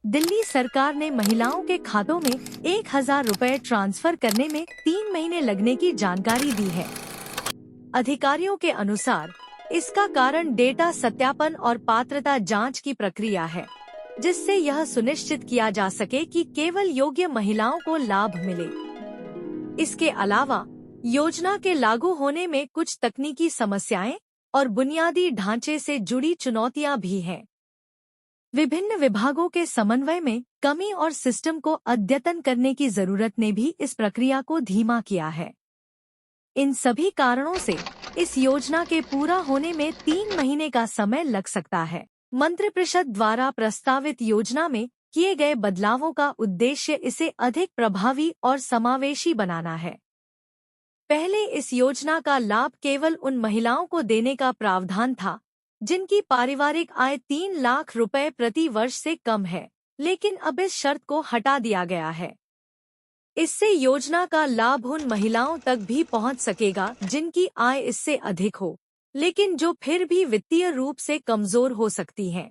दिल्ली सरकार ने महिलाओं के खातों में 1,000 रुपए ट्रांसफर करने में 3 महीने लगने की जानकारी दी है। अधिकारियों के अनुसार इसका कारण डेटा सत्यापन और पात्रता जांच की प्रक्रिया है, जिससे यह सुनिश्चित किया जा सके कि केवल योग्य महिलाओं को लाभ मिले। इसके अलावा योजना के लागू होने में कुछ तकनीकी समस्याएं और बुनियादी ढांचे से जुड़ी चुनौतियां भी हैं। विभिन्न विभागों के समन्वय में कमी और सिस्टम को अद्यतन करने की जरूरत ने भी इस प्रक्रिया को धीमा किया है। इन सभी कारणों से इस योजना के पूरा होने में 3 महीने का समय लग सकता है। मंत्रिपरिषद द्वारा प्रस्तावित योजना में किए गए बदलावों का उद्देश्य इसे अधिक प्रभावी और समावेशी बनाना है। पहले इस योजना का लाभ केवल उन महिलाओं को देने का प्रावधान था जिनकी पारिवारिक आय 3 लाख रुपए प्रति वर्ष से कम है, लेकिन अब इस शर्त को हटा दिया गया है। इससे योजना का लाभ उन महिलाओं तक भी पहुंच सकेगा जिनकी आय इससे अधिक हो, लेकिन जो फिर भी वित्तीय रूप से कमजोर हो सकती हैं।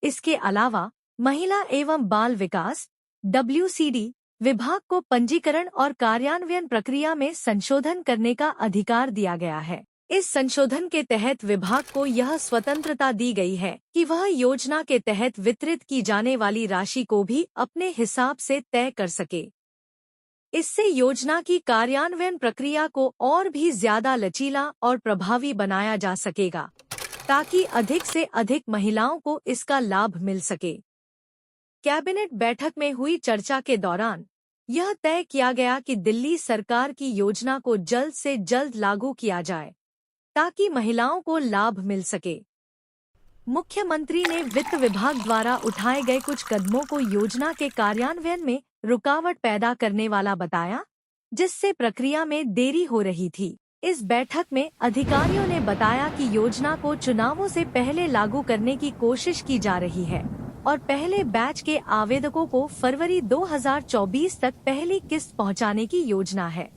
इसके अलावा महिला एवं बाल विकास WCD विभाग को पंजीकरण और कार्यान्वयन प्रक्रिया में संशोधन करने का अधिकार दिया गया है। इस संशोधन के तहत विभाग को यह स्वतंत्रता दी गई है कि वह योजना के तहत वितरित की जाने वाली राशि को भी अपने हिसाब से तय कर सके। इससे योजना की कार्यान्वयन प्रक्रिया को और भी ज्यादा लचीला और प्रभावी बनाया जा सकेगा, ताकि अधिक से अधिक महिलाओं को इसका लाभ मिल सके। कैबिनेट बैठक में हुई चर्चा के दौरान यह तय किया गया कि दिल्ली सरकार की योजना को जल्द से जल्द लागू किया जाए, ताकि महिलाओं को लाभ मिल सके। मुख्यमंत्री ने वित्त विभाग द्वारा उठाए गए कुछ कदमों को योजना के कार्यान्वयन में रुकावट पैदा करने वाला बताया, जिससे प्रक्रिया में देरी हो रही थी। इस बैठक में अधिकारियों ने बताया कि योजना को चुनावों से पहले लागू करने की कोशिश की जा रही है और पहले बैच के आवेदकों को फरवरी 2024 तक पहली किस्त पहुंचाने की योजना है।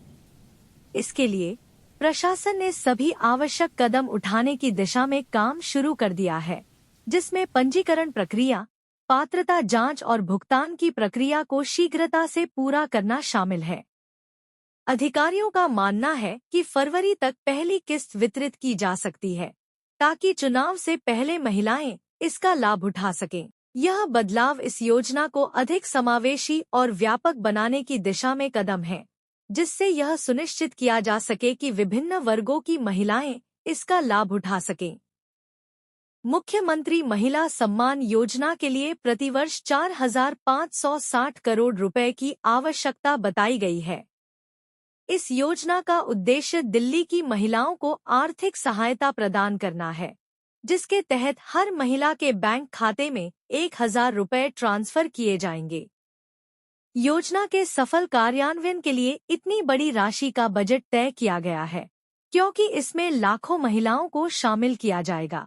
इसके लिए प्रशासन ने सभी आवश्यक कदम उठाने की दिशा में काम शुरू कर दिया है, जिसमें पंजीकरण प्रक्रिया, पात्रता जांच और भुगतान की प्रक्रिया को शीघ्रता से पूरा करना शामिल है। अधिकारियों का मानना है कि फरवरी तक पहली किस्त वितरित की जा सकती है, ताकि चुनाव से पहले महिलाएं इसका लाभ उठा सकें। यह बदलाव इस योजना को अधिक समावेशी और व्यापक बनाने की दिशा में कदम है, जिससे यह सुनिश्चित किया जा सके कि विभिन्न वर्गों की महिलाएं इसका लाभ उठा सकें। मुख्यमंत्री महिला सम्मान योजना के लिए प्रतिवर्ष 4,560 करोड़ रुपए की आवश्यकता बताई गई है। इस योजना का उद्देश्य दिल्ली की महिलाओं को आर्थिक सहायता प्रदान करना है, जिसके तहत हर महिला के बैंक खाते में 1,000 रुपए ट्रांसफर किए जाएंगे। योजना के सफल कार्यान्वयन के लिए इतनी बड़ी राशि का बजट तय किया गया है, क्योंकि इसमें लाखों महिलाओं को शामिल किया जाएगा।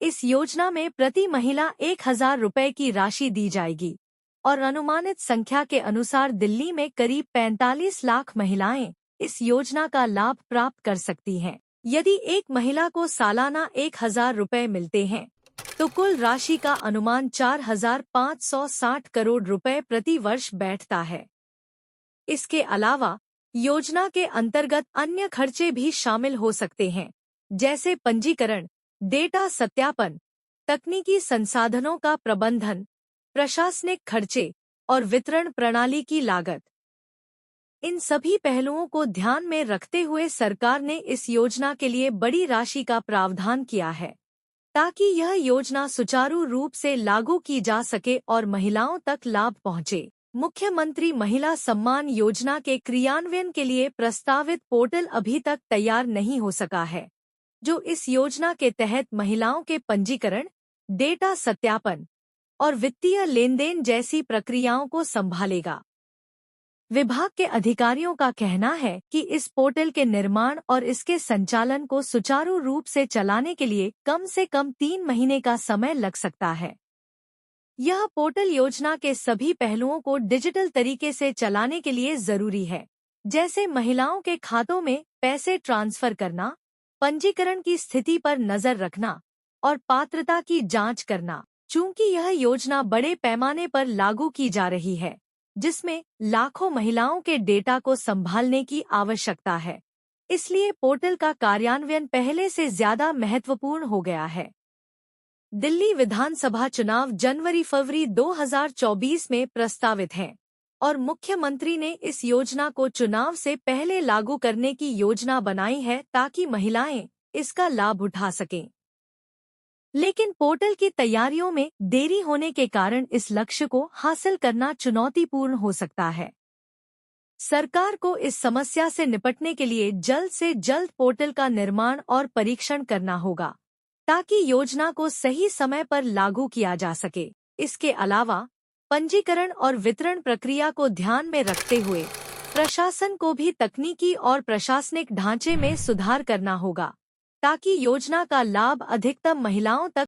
इस योजना में प्रति महिला 1,000 रुपए की राशि दी जाएगी और अनुमानित संख्या के अनुसार दिल्ली में करीब 45 लाख महिलाएं इस योजना का लाभ प्राप्त कर सकती हैं। यदि एक महिला को सालाना 1,000 रुपए मिलते हैं, तो कुल राशि का अनुमान 4,560 करोड़ रुपए प्रति वर्ष बैठता है। इसके अलावा योजना के अंतर्गत अन्य खर्चे भी शामिल हो सकते हैं, जैसे पंजीकरण, डेटा सत्यापन, तकनीकी संसाधनों का प्रबंधन, प्रशासनिक खर्चे और वितरण प्रणाली की लागत। इन सभी पहलुओं को ध्यान में रखते हुए सरकार ने इस योजना के लिए बड़ी राशि का प्रावधान किया है, ताकि यह योजना सुचारू रूप से लागू की जा सके और महिलाओं तक लाभ पहुंचे। मुख्यमंत्री महिला सम्मान योजना के क्रियान्वयन के लिए प्रस्तावित पोर्टल अभी तक तैयार नहीं हो सका है, जो इस योजना के तहत महिलाओं के पंजीकरण, डेटा सत्यापन और वित्तीय लेनदेन जैसी प्रक्रियाओं को संभालेगा। विभाग के अधिकारियों का कहना है कि इस पोर्टल के निर्माण और इसके संचालन को सुचारू रूप से चलाने के लिए कम से कम 3 महीने का समय लग सकता है। यह पोर्टल योजना के सभी पहलुओं को डिजिटल तरीके से चलाने के लिए जरूरी है, जैसे महिलाओं के खातों में पैसे ट्रांसफर करना, पंजीकरण की स्थिति पर नजर रखना और पात्रता की जांच करना। चूंकि यह योजना बड़े पैमाने पर लागू की जा रही है, जिसमें लाखों महिलाओं के डेटा को संभालने की आवश्यकता है, इसलिए पोर्टल का कार्यान्वयन पहले से ज्यादा महत्वपूर्ण हो गया है। दिल्ली विधानसभा चुनाव जनवरी-फरवरी 2024 में प्रस्तावित हैं और मुख्यमंत्री ने इस योजना को चुनाव से पहले लागू करने की योजना बनाई है ताकि महिलाएं इसका लाभ उठा सकें। लेकिन पोर्टल की तैयारियों में देरी होने के कारण इस लक्ष्य को हासिल करना चुनौतीपूर्ण हो सकता है। सरकार को इस समस्या से निपटने के लिए जल्द से जल्द पोर्टल का निर्माण और परीक्षण करना होगा, ताकि योजना को सही समय पर लागू किया जा सके। इसके अलावा पंजीकरण और वितरण प्रक्रिया को ध्यान में रखते हुए प्रशासन को भी तकनीकी और प्रशासनिक ढांचे में सुधार करना होगा, ताकि योजना का लाभ अधिकतम महिलाओं तक